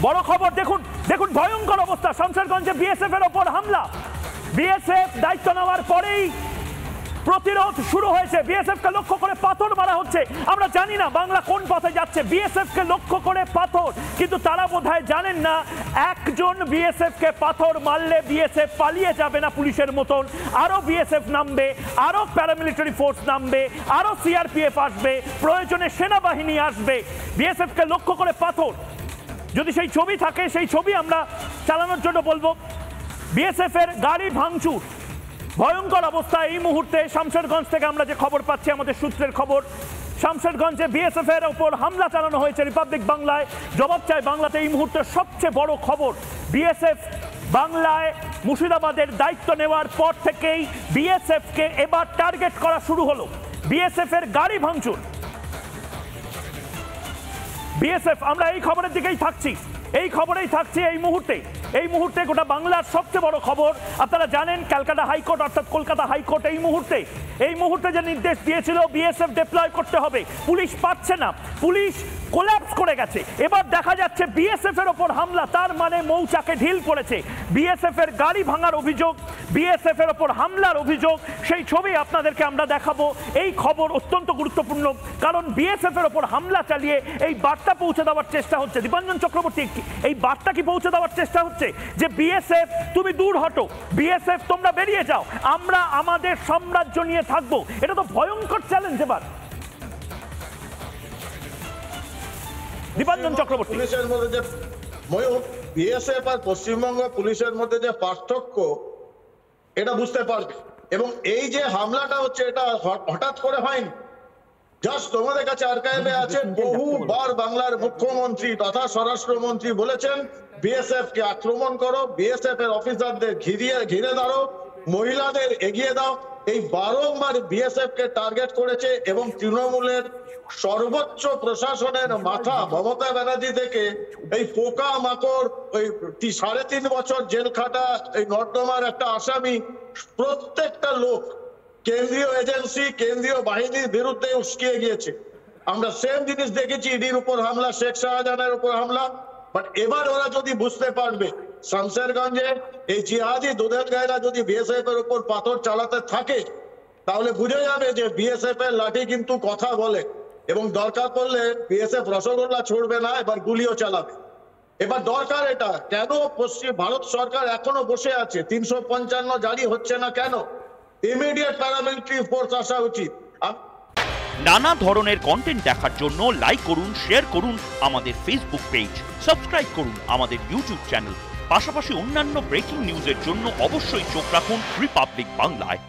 বড় খবর দেখুন, দেখুন ভয়ঙ্কর অবস্থা। শামশেরগঞ্জে বিএসএফ এর ওপর হামলা। বিএসএফ দায়িত্ব নেওয়ার পরেই প্রতিরোধ শুরু হয়েছে। বিএসএফ কে লক্ষ্য করে পাথর মারা হচ্ছে। আমরা জানি না বাংলা কোন পথে যাচ্ছে। বিএসএফ কে লক্ষ্য করে পাথর, কিন্তু তারা বোধহয় জানেন না একজন বিএসএফ কে পাথর মারলে বিএসএফ পালিয়ে যাবে না পুলিশের মতন। আরো বিএসএফ নামবে, আরো প্যারামিলিটারি ফোর্স নামবে, আরো সিআরপিএফ আসবে, প্রয়োজনে সেনাবাহিনী আসবে। বিএসএফ কে লক্ষ্য করে পাথর, যদি সেই ছবি থাকে সেই ছবি আমরা চালানোর জন্য বলবো। বিএসএফ এর গাড়ি ভাঙচুর, ভয়ঙ্কর অবস্থা এই মুহূর্তে। শামশেরগঞ্জ থেকে আমরা যে খবর পাচ্ছি, আমাদের সূত্রের খবর, শামশেরগঞ্জে বিএসএফ এর ওপর হামলা চালানো হয়েছে। রিপাবলিক বাংলায় জবাব চাই বাংলাতে এই মুহূর্তে সবচেয়ে বড় খবর। বিএসএফ বাংলায় মুর্শিদাবাদের দায়িত্ব নেওয়ার পর থেকেই বিএসএফ কে এবার টার্গেট করা শুরু হলো। বিএসএফ এর গাড়ি ভাঙচুর। বিএসএফ, আমরা এই খবরের দিকেই থাকছি, এই খবরেই থাকছি এই মুহূর্তে গোটা বাংলার সবচেয়ে বড় খবর। আপনারা জানেন ক্যালকাটা হাইকোর্ট অর্থাৎ কলকাতা হাইকোর্ট এই মুহূর্তে যে নির্দেশ দিয়েছিল বিএসএফ ডিপ্লয় করতে হবে, পুলিশ পাচ্ছে না, পুলিশ কোল্যাপস করে গেছে। এবার দেখা যাচ্ছে বিএসএফ এর ওপর হামলা, তার মানে মৌচাকে ঢিল পড়েছে। বিএসএফ এর গাড়ি ভাঙার অভিযোগ, বিএসএফ এর ওপর হামলার অভিযোগ, সেই ছবি আপনাদেরকে আমরা দেখাবো। এই খবর অত্যন্ত গুরুত্বপূর্ণ, কারণ বিএসএফ এর ওপর হামলা চালিয়ে এই বার্তা পৌঁছে দেওয়ার চেষ্টা হচ্ছে। দীপাঞ্জন চক্রবর্তী, এই বার্তা কি পৌঁছে দেওয়ার চেষ্টা হচ্ছে যে বিএসএফ তুমি দূর হটো, বিএসএফ তোমরা বেরিয়ে যাও, আমরা আমাদের সাম্রাজ্য নিয়ে থাকবো। এটা তো ভয়ঙ্কর চ্যালেঞ্জ। এবার দীপাঞ্জন চক্রবর্তী, পুলিশের মধ্যে যে ময়ূর, বিএসএফ আর পশ্চিমবঙ্গ পুলিশের মধ্যে যে পার্থক্য এটা বুঝতে পারবে। এবং এই যে হামলাটা হচ্ছে এটা হঠাৎ করে হয়নি। জাস্ট তোমাদের কাছে আর্কাইভে আছে, বহুবার বাংলার মুখ্যমন্ত্রী তথা স্বরাষ্ট্রমন্ত্রী বলেছেন বিএসএফ কে আক্রমণ করো, বিএসএফ এর অফিসারদের ঘিরে দাঁড়ো, মহিলাদের এগিয়ে দাও। এই বারংবার বিএসএফ কে টার্গেট করেছে এবং তৃণমূলের সর্বোচ্চ প্রশাসনের মাথা মমতা ব্যানার্জি থেকে এই পোকা মাকড়, ওই 3.5 বছর জেল খাটা এই নর্দমার একটা আসামি, প্রত্যেকটা লোক কেন্দ্রীয় এজেন্সি, কেন্দ্রীয় বাহিনীর বিরুদ্ধে উস্কিয়ে গিয়েছে। আমরা সেম জিনিস দেখেছি, ইডির উপর হামলা, শেখ শাহজাহানের উপর হামলা। বাট এবার ওরা যদি বুঝতে পারবে শামশেরগঞ্জে এই জিহাদি দুধের গায়েরা যদি বিএসএফ এর উপর পাথর চালাতে থাকে, তাহলে বুঝে যাবে যে বিএসএফ এর লাঠি কিন্তু কথা বলে এবং দরকার পড়লে বিএসএফ রসগোল্লা ছুড়বে না, এবার গুলিও চালাবে। এবার দরকার এটা। কেন পশ্চিম ভারত সরকার এখনো বসে আছে? 355 জারি হচ্ছে না কেন? ইমিডিয়েট প্যারামিলিটারি ফোর্স আসা উচিত। নানা ধরনের কন্টেন্ট দেখার জন্য লাইক করুন, শেয়ার করুন আমাদের ফেসবুক পেজ, সাবস্ক্রাইব করুন আমাদের ইউটিউব চ্যানেল। পাশাপাশি অন্যান্য ব্রেকিং নিউজের জন্য অবশ্যই চোখ রাখুন রিপাবলিক বাংলায়।